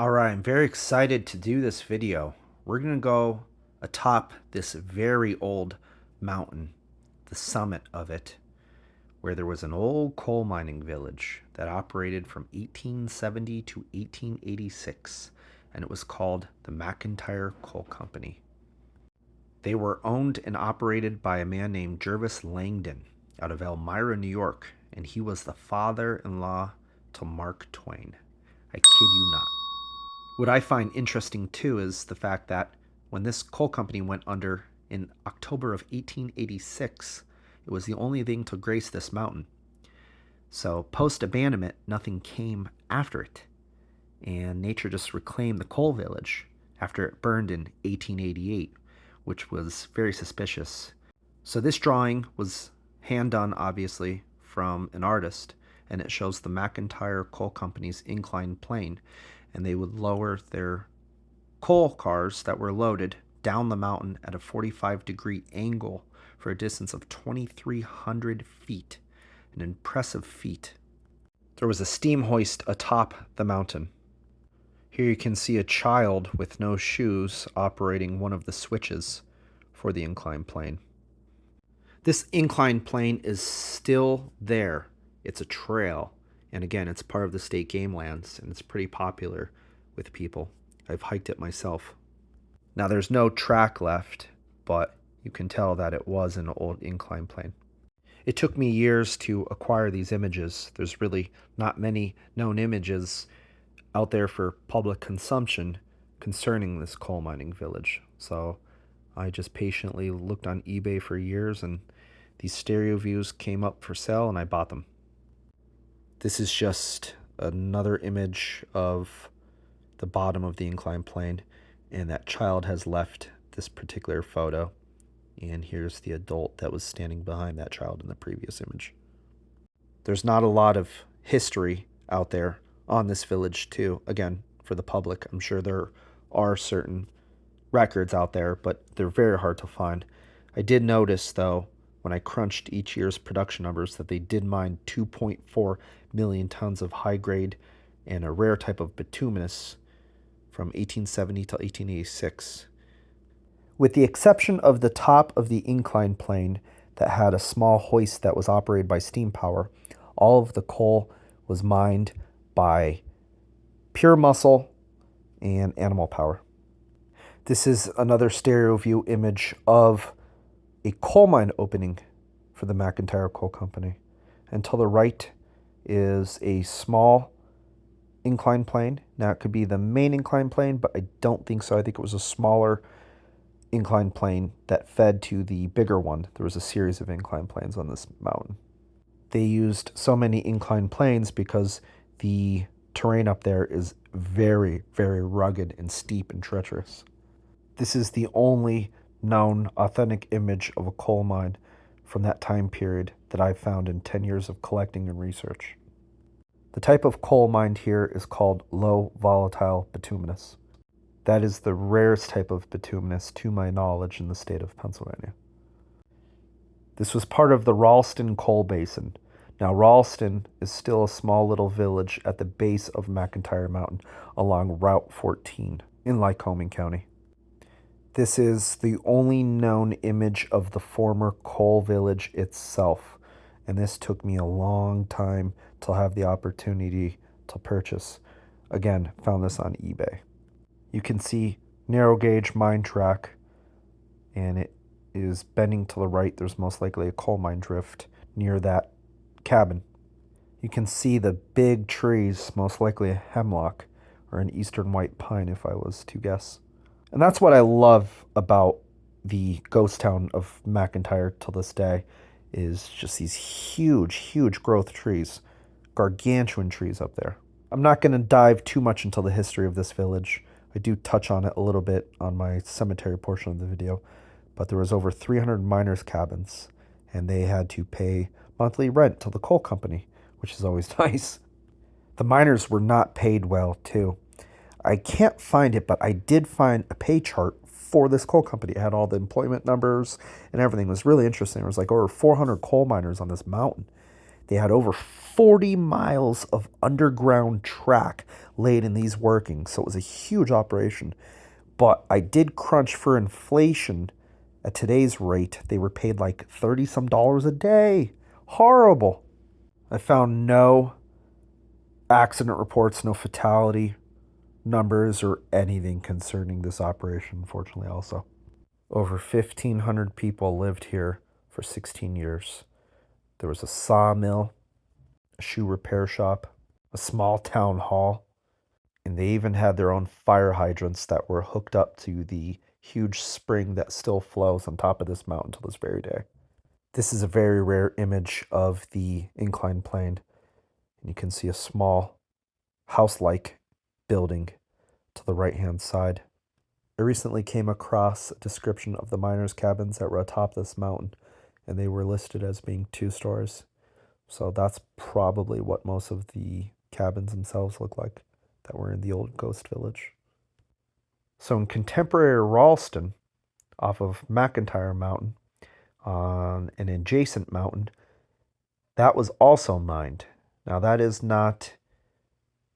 Alright, I'm very excited to do this video. We're going to go atop this very old mountain, the summit of it, where there was an old coal mining village that operated from 1870 to 1886, and it was called the McIntyre Coal Company. They were owned and operated by a man named Jervis Langdon out of Elmore, New York, and he was the father-in-law to Mark Twain. I kid you not. What I find interesting too is the fact that when this coal company went under in October of 1886, it was the only thing to grace this mountain. So post-abandonment, nothing came after it. And nature just reclaimed the coal village after it burned in 1888, which was very suspicious. So this drawing was hand done, obviously, from an artist, and it shows the McIntyre Coal Company's inclined plane, and they would lower their coal cars that were loaded down the mountain at a 45-degree angle for a distance of 2,300 feet, an impressive feat. There was a steam hoist atop the mountain. Here you can see a child with no shoes operating one of the switches for the inclined plane. This inclined plane is still there. It's a trail, and again, it's part of the state game lands, and it's pretty popular with people. I've hiked it myself. Now, there's no track left, but you can tell that it was an old inclined plane. It took me years to acquire these images. There's really not many known images out there for public consumption concerning this coal mining village. So I just patiently looked on eBay for years, and these stereo views came up for sale, and I bought them. This is just another image of the bottom of the inclined plane, and that child has left this particular photo. And here's the adult that was standing behind that child in the previous image. There's not a lot of history out there on this village too. Again, for the public, I'm sure there are certain records out there, but they're very hard to find. I did notice, though, when I crunched each year's production numbers, that they did mine 2.4 million tons of high-grade and a rare type of bituminous from 1870 to 1886. With the exception of the top of the inclined plane that had a small hoist that was operated by steam power, all of the coal was mined by pure muscle and animal power. This is another stereo view image of a coal mine opening for the McIntyre Coal Company. And to the right is a small inclined plane. Now, it could be the main inclined plane, but I don't think so. I think it was a smaller inclined plane that fed to the bigger one. There was a series of inclined planes on this mountain. They used so many inclined planes because the terrain up there is very, very rugged and steep and treacherous. This is the only known authentic image of a coal mine from that time period that I've found in 10 years of collecting and research. The type of coal mined here is called low volatile bituminous. That is the rarest type of bituminous, to my knowledge, in the state of Pennsylvania. This was part of the Ralston Coal Basin. Now, Ralston is still a small little village at the base of McIntyre Mountain along Route 14 in Lycoming County. This is the only known image of the former coal village itself, and this took me a long time to have the opportunity to purchase. Again, found this on eBay. You can see narrow gauge mine track, and it is bending to the right. There's most likely a coal mine drift near that cabin. You can see the big trees, most likely a hemlock or an eastern white pine if I was to guess. And that's what I love about the ghost town of McIntyre till this day, is just these huge, huge growth trees, gargantuan trees up there. I'm not going to dive too much into the history of this village. I do touch on it a little bit on my cemetery portion of the video, but there was over 300 miners' cabins, and they had to pay monthly rent to the coal company, which is always nice. The miners were not paid well, too. I can't find it, but I did find a pay chart for this coal company. It had all the employment numbers and everything. It was really interesting. There was like over 400 coal miners on this mountain. They had over 40 miles of underground track laid in these workings, so it was a huge operation. But I did crunch for inflation. At today's rate, they were paid like 30 some dollars a day. Horrible. I found no accident reports, no fatality numbers or anything concerning this operation, unfortunately. Also, over 1,500 people lived here for 16 years. There was a sawmill, a shoe repair shop, a small town hall, and they even had their own fire hydrants that were hooked up to the huge spring that still flows on top of this mountain to this very day. This is a very rare image of the inclined plane, and you can see a small house-like building to the right-hand side. I recently came across a description of the miners' cabins that were atop this mountain, and they were listed as being 2 stories. So that's probably what most of the cabins themselves look like that were in the old ghost village. So in contemporary Ralston, off of McIntyre Mountain, on an adjacent mountain, that was also mined. Now that is not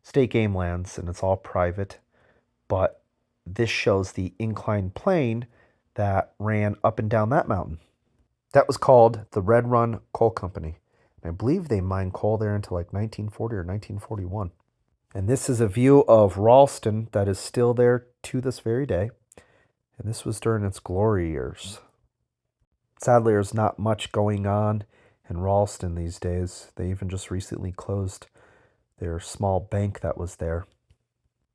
state game lands and it's all private, but this shows the inclined plane that ran up and down that mountain. That was called the Red Run Coal Company. And I believe they mined coal there until like 1940 or 1941. And this is a view of Ralston that is still there to this very day. And this was during its glory years. Sadly, there's not much going on in Ralston these days. They even just recently closed their small bank that was there.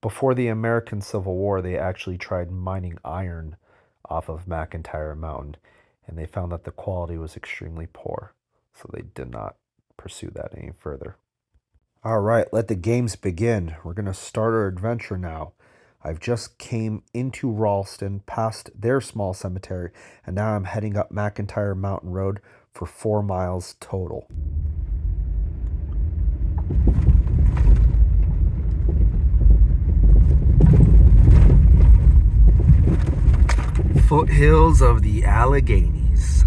Before the American Civil War, they actually tried mining iron off of McIntyre Mountain, and they found that the quality was extremely poor, so they did not pursue that any further. All right, let the games begin. We're going to start our adventure now. I've just came into Ralston, past their small cemetery, and now I'm heading up McIntyre Mountain Road for 4 miles total. Foothills of the Alleghenies.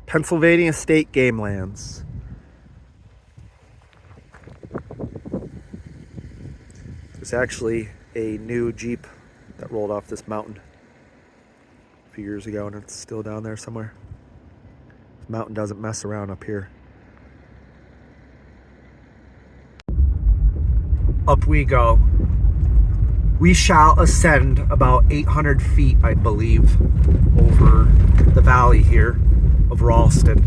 Pennsylvania State Game Lands. There's actually a new Jeep that rolled off this mountain a few years ago, and it's still down there somewhere. This mountain doesn't mess around up here. Up we go. We shall ascend about 800 feet, I believe, over the valley here of Ralston.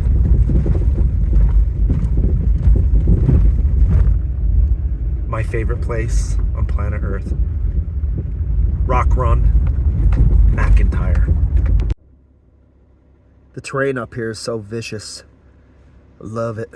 My favorite place on planet Earth. Rock Run, McIntyre. The terrain up here is so vicious. I love it.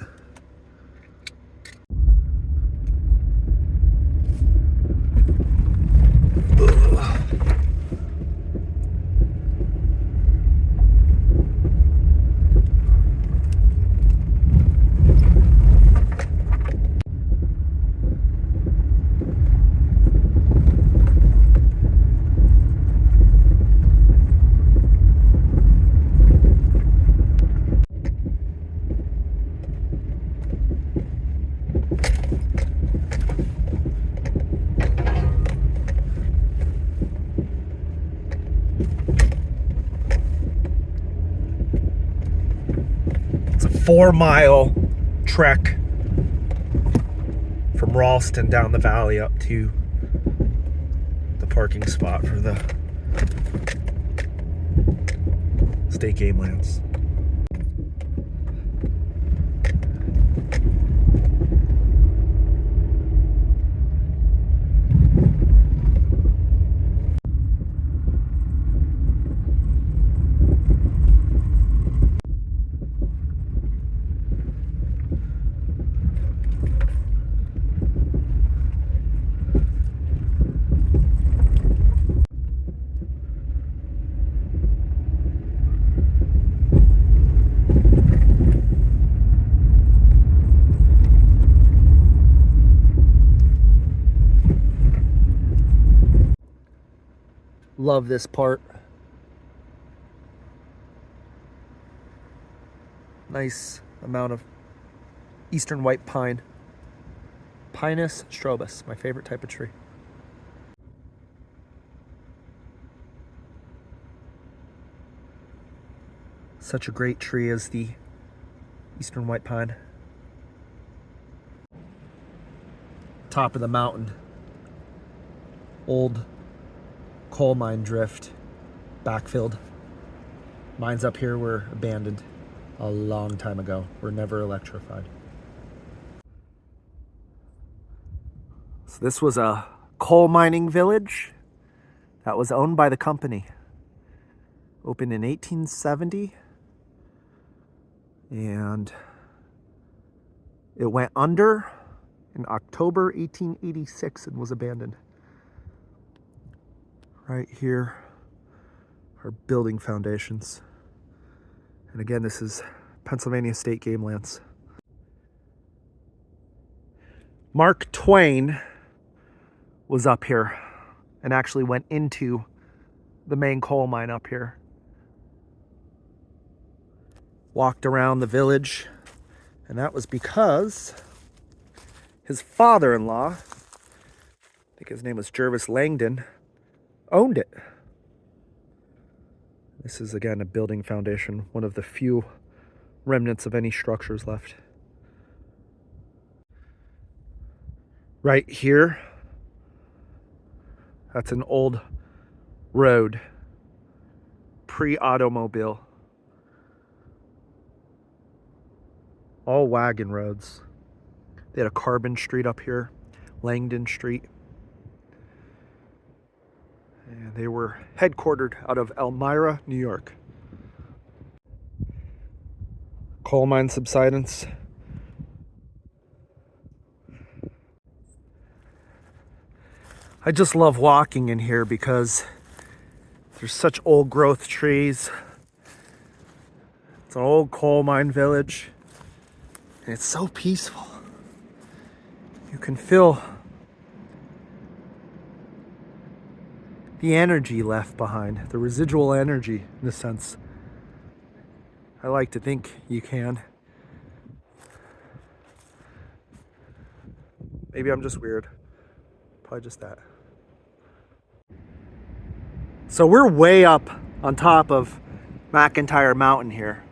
It's a 4-mile trek from Ralston down the valley up to the parking spot for the state game lands. Love this part. Nice amount of eastern white pine. Pinus strobus, my favorite type of tree. Such a great tree as the eastern white pine. Top of the mountain. Old coal mine drift, backfilled. Mines up here were abandoned a long time ago. Were never electrified. So this was a coal mining village that was owned by the company. Opened in 1870, and it went under in October 1886 and was abandoned. Right here are building foundations. And again, this is Pennsylvania State Game Lands. Mark Twain was up here and actually went into the main coal mine up here. Walked around the village, and that was because his father-in-law, I think his name was Jervis Langdon, owned it. This is again a building foundation, one of the few remnants of any structures left. Right here, that's an old road, pre-automobile. All wagon roads. They had a Carbon Street up here, Langdon Street. And they were headquartered out of Elmore, New York. Coal mine subsidence. I just love walking in here because there's such old growth trees. It's an old coal mine village. And it's so peaceful. You can feel the energy left behind, the residual energy in a sense. I like to think you can. Maybe I'm just weird. Probably just that. So we're way up on top of McIntyre Mountain here.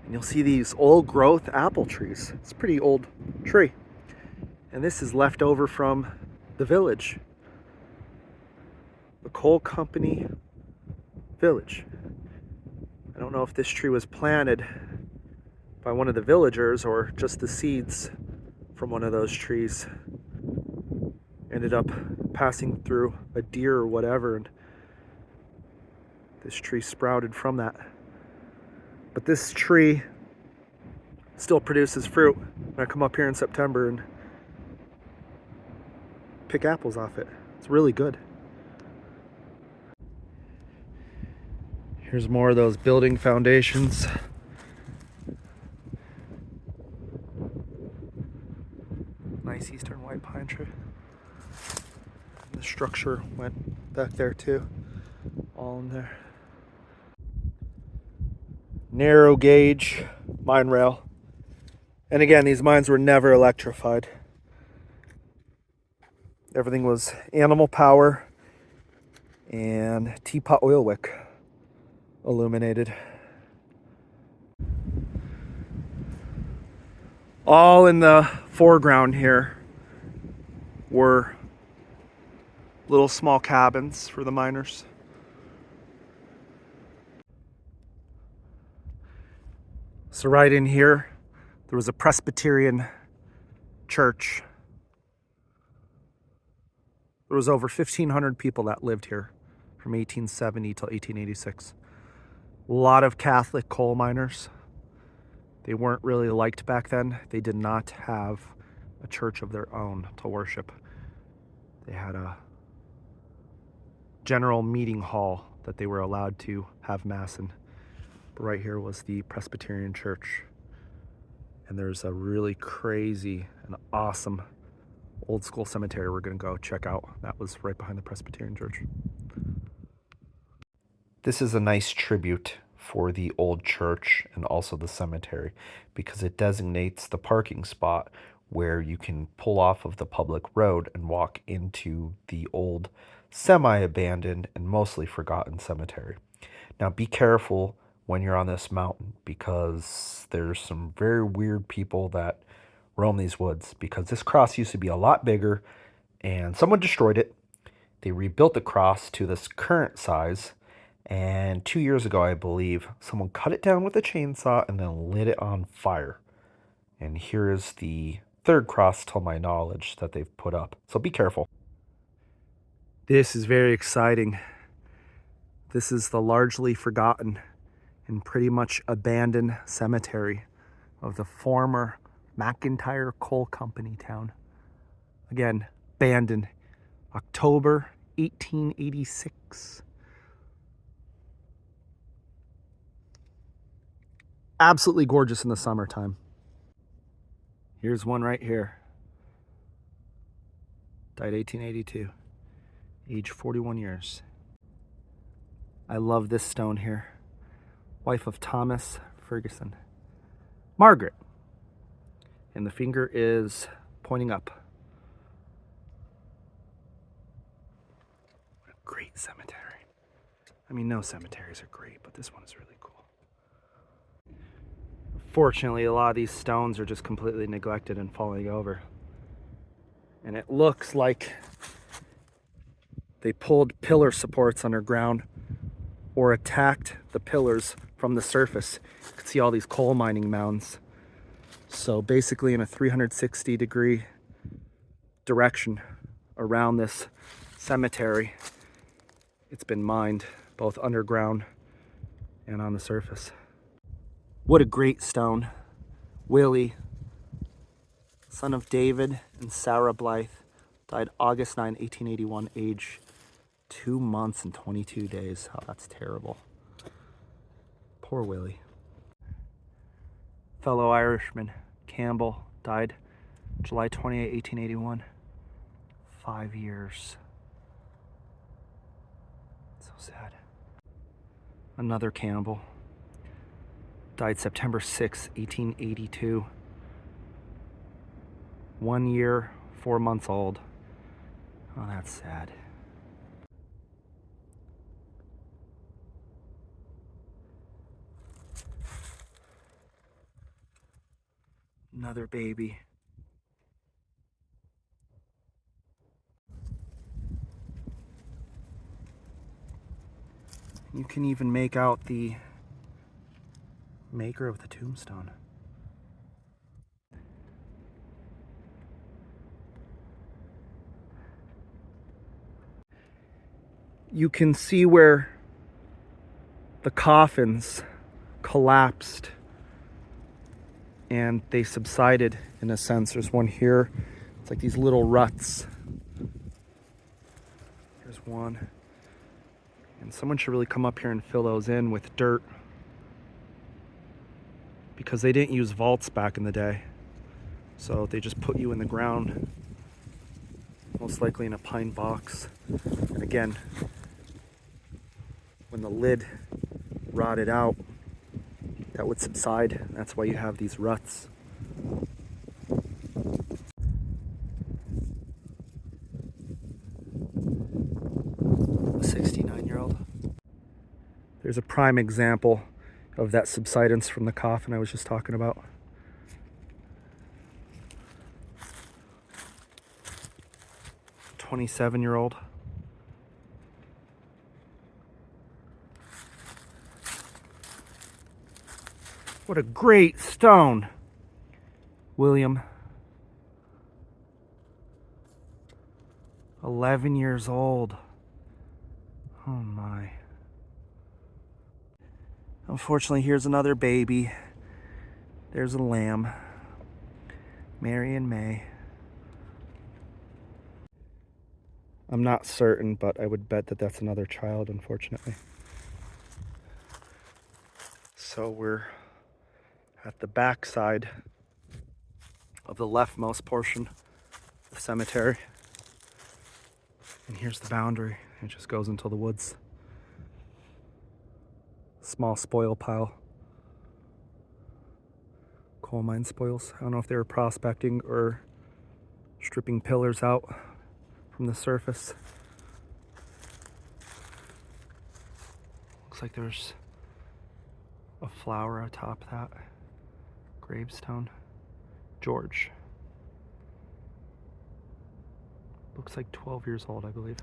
And you'll see these old growth apple trees. It's a pretty old tree. And this is left over from the village. The Coal Company Village. I don't know if this tree was planted by one of the villagers or just the seeds from one of those trees ended up passing through a deer or whatever, and this tree sprouted from that. But this tree still produces fruit. I come up here in September and pick apples off it. It's really good. Here's more of those building foundations. Nice eastern white pine tree. The structure went back there too. All in there. Narrow gauge mine rail. And again, these mines were never electrified. Everything was animal power and teapot oil wick illuminated. All in the foreground here were little small cabins for the miners. So right in here, there was a Presbyterian church. There was over 1,500 people that lived here from 1870 till 1886. A lot of Catholic coal miners. They weren't really liked back then. They did not have a church of their own to worship. They had a general meeting hall that they were allowed to have mass in. But right here was the Presbyterian church. And there's a really crazy and awesome old school cemetery we're going to go check out. That was right behind the Presbyterian Church. This is a nice tribute for the old church and also the cemetery because it designates the parking spot where you can pull off of the public road and walk into the old semi-abandoned and mostly forgotten cemetery. Now be careful when you're on this mountain because there's some very weird people that roam these woods because this cross used to be a lot bigger and someone destroyed it. They rebuilt the cross to this current size, and 2 years ago, I believe, someone cut it down with a chainsaw and then lit it on fire. And here is the third cross, to my knowledge, that they've put up. So be careful. This is very exciting. This is the largely forgotten and pretty much abandoned cemetery of the former McIntyre Coal Company town. Again, abandoned. October 1886. Absolutely gorgeous in the summertime. Here's one right here. Died 1882. Age 41 years. I love this stone here. Wife of Thomas Ferguson. Margaret. And the finger is pointing up. What a great cemetery. I mean, no cemeteries are great, but this one is really cool. Fortunately, a lot of these stones are just completely neglected and falling over. And it looks like they pulled pillar supports underground or attacked the pillars from the surface. You can see all these coal mining mounds. So basically in a 360-degree direction around this cemetery, it's been mined both underground and on the surface. What a great stone. Willie, son of David and Sarah Blythe, died August 9, 1881, age 2 months and 22 days. Oh, that's terrible. Poor Willie. Fellow Irishman, Campbell, died July 28, 1881. 5 years. So sad. Another Campbell. Died September 6, 1882. 1 year, 4 months old. Oh, that's sad. Another baby. You can even make out the maker of the tombstone. You can see where the coffins collapsed and they subsided in a sense. There's one here. It's like these little ruts. Here's one. And someone should really come up here and fill those in with dirt because they didn't use vaults back in the day. So they just put you in the ground, most likely in a pine box. And again, when the lid rotted out, that would subside. That's why you have these ruts. A 69-year-old. There's a prime example of that subsidence from the coffin I was just talking about. A 27-year-old. What a great stone. William. 11 years old. Oh my. Unfortunately, here's another baby. There's a lamb. Mary and May. I'm not certain, but I would bet that that's another child, unfortunately. So we're at the back side of the leftmost portion the cemetery. And here's the boundary. It just goes into the woods. Small spoil pile. Coal mine spoils. I don't know if they were prospecting or stripping pillars out from the surface. Looks like there's a flower atop that gravestone. George. Looks like 12 years old, I believe.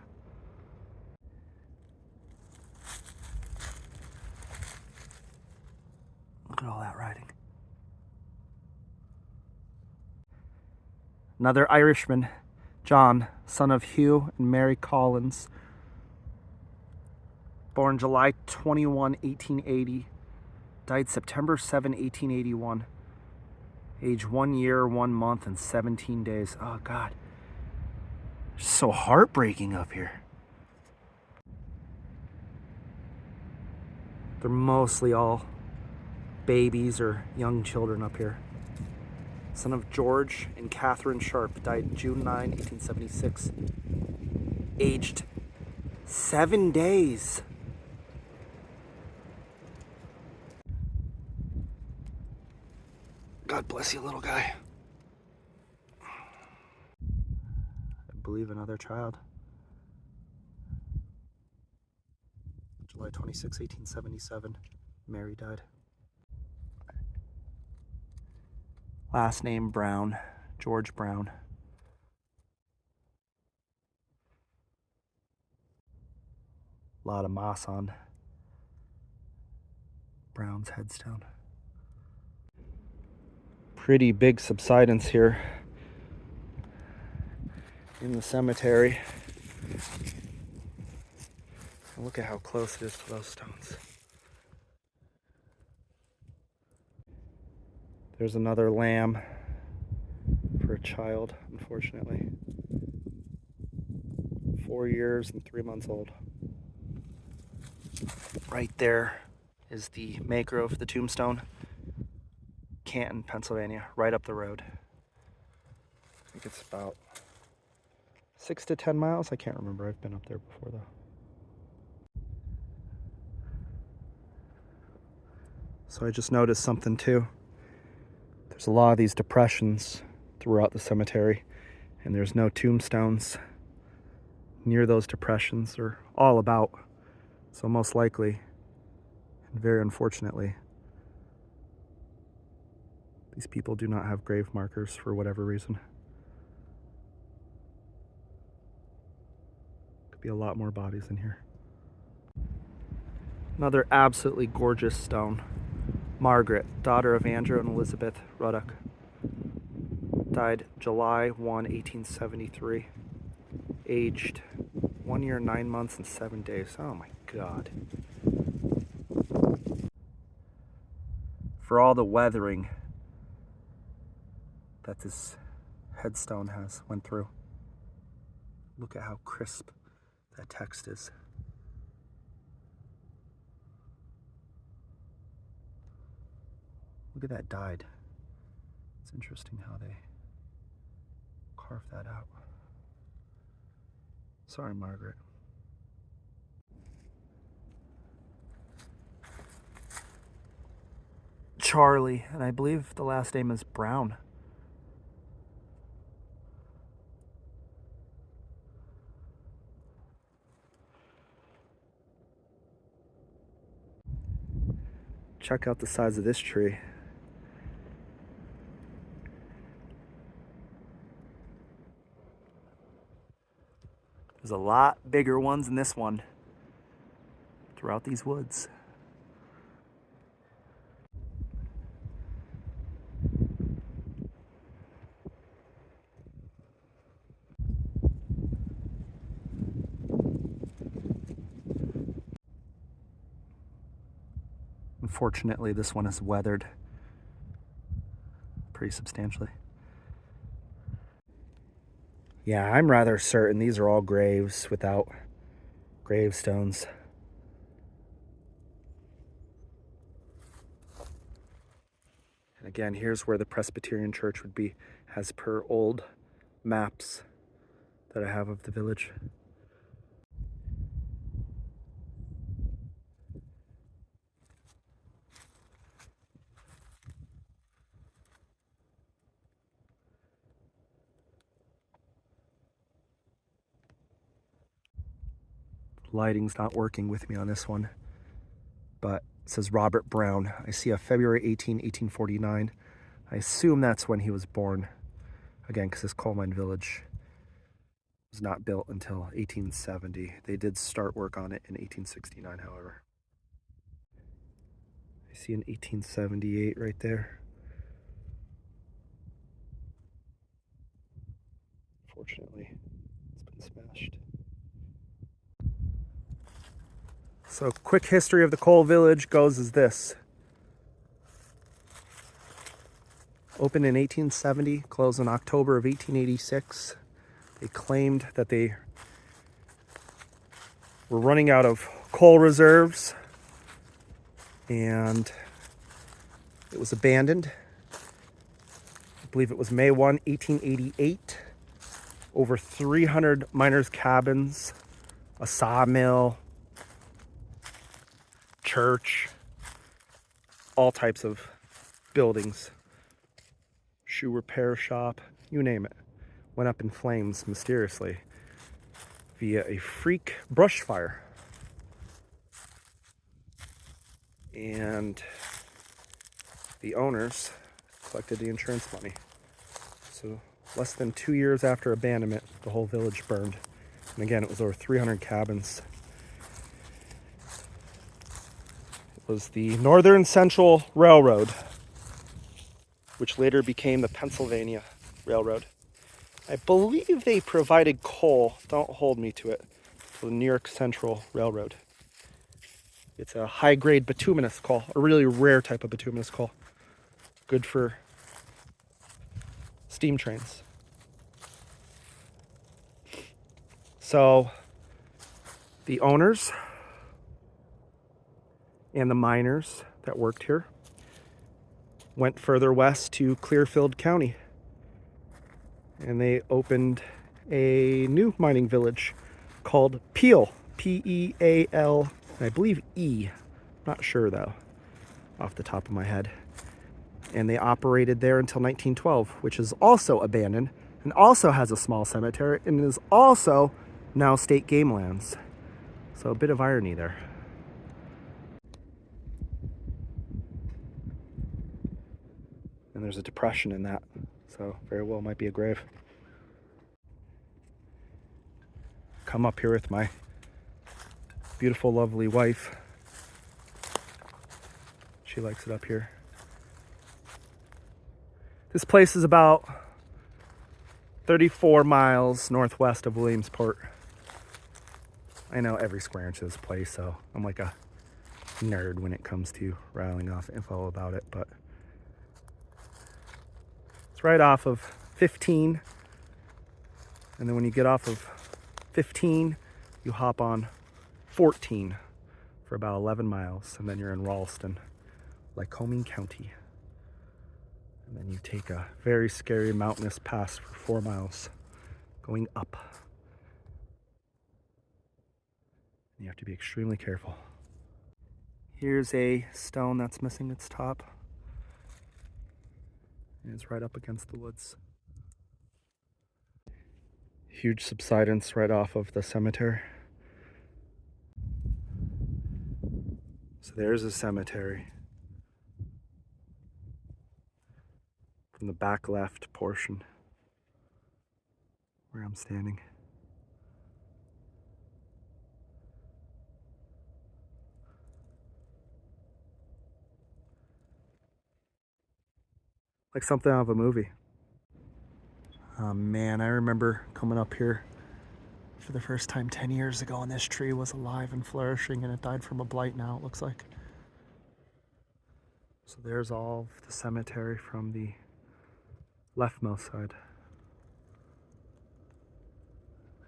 Look at all that writing. Another Irishman, John, son of Hugh and Mary Collins. Born July 21, 1880. Died September 7, 1881. Age 1 year, 1 month, and 17 days. Oh, God. It's so heartbreaking up here. They're mostly all babies or young children up here. Son of George and Catherine Sharp, died June 9, 1876. Aged 7 days. God bless you, little guy. I believe another child. July 26, 1877. Mary died. Last name Brown. George Brown. A lot of moss on Brown's headstone. Pretty big subsidence here in the cemetery. And look at how close it is to those stones. There's another lamb for a child, unfortunately. 4 years and 3 months old. Right there is the maker of the tombstone. Canton, Pennsylvania, right up the road. I think it's about 6 to 10 miles. I can't remember. I've been up there before, though. So I just noticed something, too. There's a lot of these depressions throughout the cemetery, and there's no tombstones near those depressions or all about. So most likely, and very unfortunately, these people do not have grave markers for whatever reason. Could be a lot more bodies in here. Another absolutely gorgeous stone. Margaret, daughter of Andrew and Elizabeth Ruddock. Died July 1, 1873. Aged 1 year, 9 months, and 7 days. Oh my God. For all the weathering that this headstone has went through, look at how crisp that text is. Look at that dyed. It's interesting how they carved that out. Sorry, Margaret. Charlie, and I believe the last name is Brown. Check out the size of this tree. There's a lot bigger ones than this one throughout these woods. Unfortunately, this one is weathered pretty substantially. Yeah, I'm rather certain these are all graves without gravestones. And again, here's where the Presbyterian church would be, as per old maps that I have of the village. Lighting's not working with me on this one, but it says Robert Brown. I see a February 18, 1849. I assume that's when he was born. Again, because this coal mine village was not built until 1870. They did start work on it in 1869, however. I see an 1878 right there. Fortunately, it's been smashed. So, quick history of the coal village goes as this. Opened in 1870, closed in October of 1886. They claimed that they were running out of coal reserves and it was abandoned. I believe it was May 1, 1888. Over 300 miners' cabins, a sawmill, church, all types of buildings, shoe repair shop, you name it, went up in flames mysteriously via a freak brush fire. And the owners collected the insurance money. So less than 2 years after abandonment, the whole village burned. And again, it was over 300 cabins. It was the Northern Central Railroad, which later became the Pennsylvania Railroad. I believe they provided coal, don't hold me to it, for the New York Central Railroad. It's a high-grade bituminous coal, a really rare type of bituminous coal. Good for steam trains. So the owners and the miners that worked here went further west to Clearfield County. And they opened a new mining village called Peel, P-E-A-L, I believe E. Not sure though, off the top of my head. And they operated there until 1912, which is also abandoned and also has a small cemetery and is also now state game lands. So a bit of irony there. And there's a depression in that, so very well might be a grave. Come up here with my beautiful, lovely wife. She likes it up here. This place is about 34 miles northwest of Williamsport. I know every square inch of this place, so I'm like a nerd when it comes to rattling off info about it, but it's right off of 15, and then when you get off of 15, you hop on 14 for about 11 miles, and then you're in Ralston, Lycoming County. And then you take a very scary mountainous pass for 4 miles going up. You have to be extremely careful. Here's a stone that's missing its top. And it's right up against the woods. Huge subsidence right off of the cemetery. So there's a cemetery. From the back left portion where I'm standing. Like something out of a movie. Oh man, I remember coming up here for the first time 10 years ago, and this tree was alive and flourishing, and it died from a blight now, it looks like. So there's all of the cemetery from the leftmost side.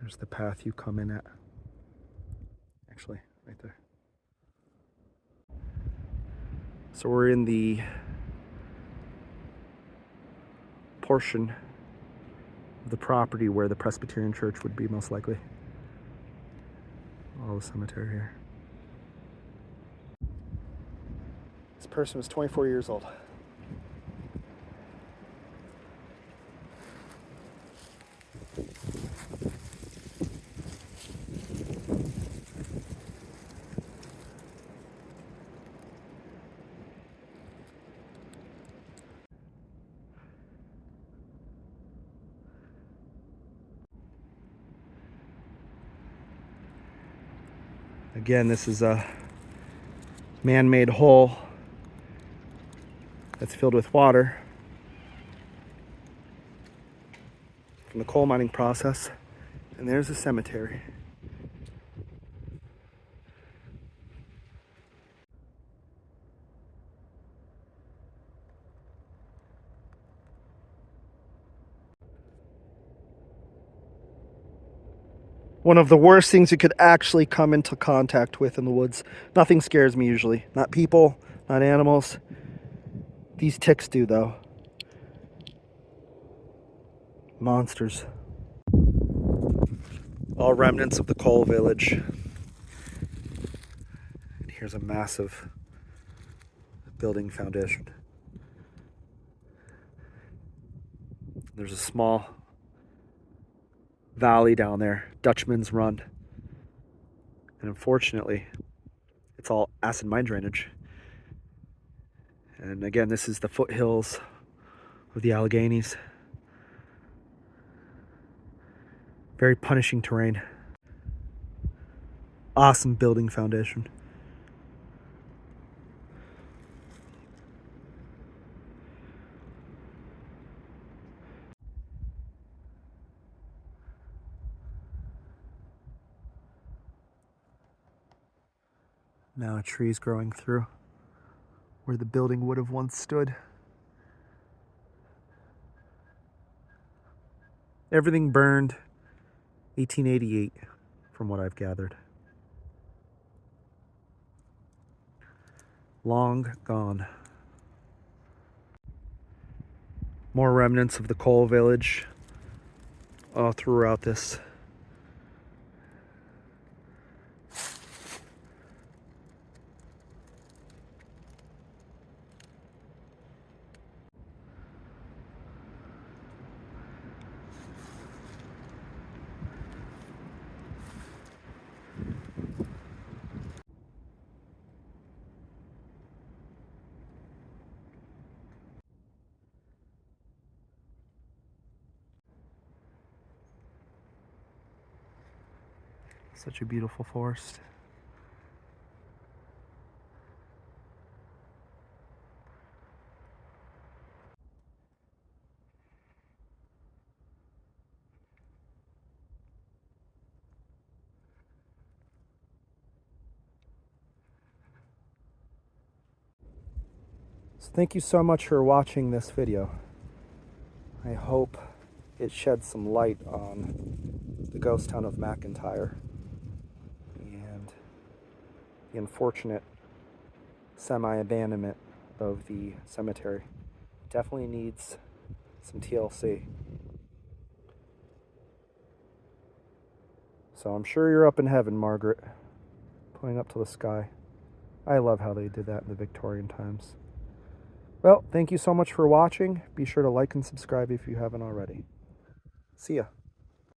There's the path you come in at. Actually, right there. So we're in the portion of the property where the Presbyterian church would be most likely. All the cemetery here. This person was 24 years old. Again, this is a man-made hole that's filled with water from the coal mining process. And there's the cemetery. One of the worst things you could actually come into contact with in the woods. Nothing scares me usually. Not people, not animals. These ticks do, though. Monsters. All remnants of the coal village. And here's a massive building foundation. There's a small valley down there, Dutchman's Run. And unfortunately, it's all acid mine drainage. And again, this is the foothills of the Alleghenies. Very punishing terrain. Awesome building foundation. Now a tree's growing through where the building would have once stood. Everything burned 1888 from what I've gathered. Long gone. More remnants of the coal village all throughout this. Such a beautiful forest. So thank you so much for watching this video. I hope it sheds some light on the ghost town of McIntyre and the unfortunate semi-abandonment of the cemetery. Definitely needs some TLC. So I'm sure you're up in heaven, Margaret, pointing up to the sky. I love how they did that in the Victorian times. Well, thank you so much for watching. Be sure to like and subscribe if you haven't already. See ya.